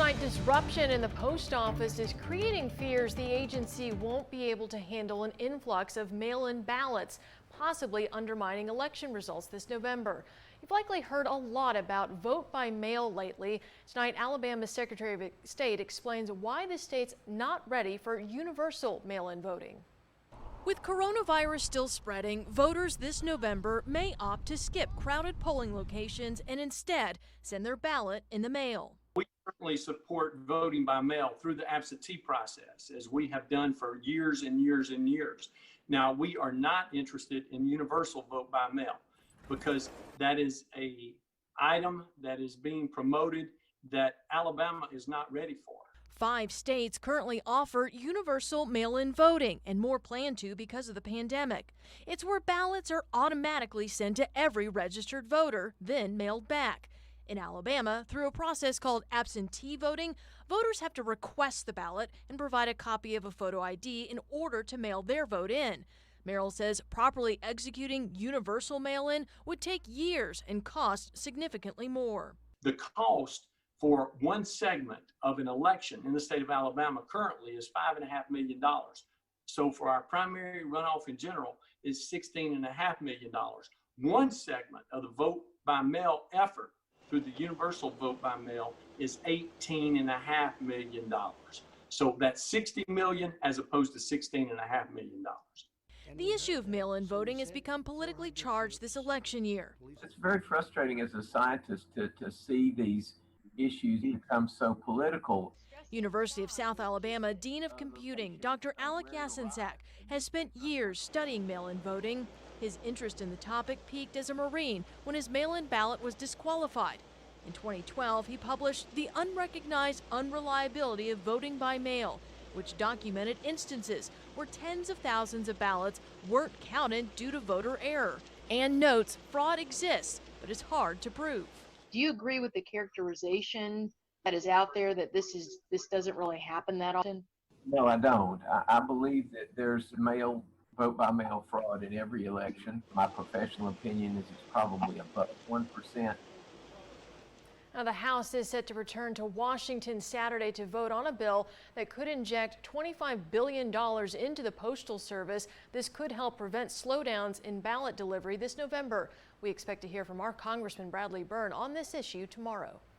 Overnight disruption in the post office is creating fears the agency won't be able to handle an influx of mail-in ballots, possibly undermining election results this November. You've likely heard a lot about vote by mail lately. Tonight, Alabama's Secretary of State explains why the state's not ready for universal mail-in voting. With coronavirus still spreading, voters this November may opt to skip crowded polling locations and instead send their ballot in the mail. We certainly support voting by mail through the absentee process, as we have done for years and years and years. Now, we are not interested in universal vote by mail because that is an item that is being promoted that Alabama is not ready for. 5 states currently offer universal mail-in voting, and more plan to because of the pandemic. It's where ballots are automatically sent to every registered voter, then mailed back. In Alabama, through a process called absentee voting, voters have to request the ballot and provide a copy of a photo ID in order to mail their vote in. Merrill says properly executing universal mail-in would take years and cost significantly more. The cost for one segment of an election in the state of Alabama currently is $5.5 million. So for our primary runoff in general is $16.5 million. One segment of the vote by mail effort through the universal vote by mail is $18.5 million. So that's $60 million as opposed to $16.5 million. The issue of mail-in voting has become politically charged this election year. It's very frustrating as a scientist to see these issues become so political. University of South Alabama Dean of Computing, Dr. Alec Yasinsak, has spent years studying mail-in voting. His interest in the topic peaked as a Marine when his mail-in ballot was disqualified. In 2012, he published The Unrecognized Unreliability of Voting by Mail, which documented instances where tens of thousands of ballots weren't counted due to voter error, and notes fraud exists, but is hard to prove. Do you agree with the characterization that is out there that this doesn't really happen that often? No, I don't. I believe that there's vote by mail fraud in every election. My professional opinion is it's probably above 1%. Now, the House is set to return to Washington Saturday to vote on a bill that could inject $25 billion into the Postal Service. This could help prevent slowdowns in ballot delivery this November. We expect to hear from our Congressman Bradley Byrne on this issue tomorrow.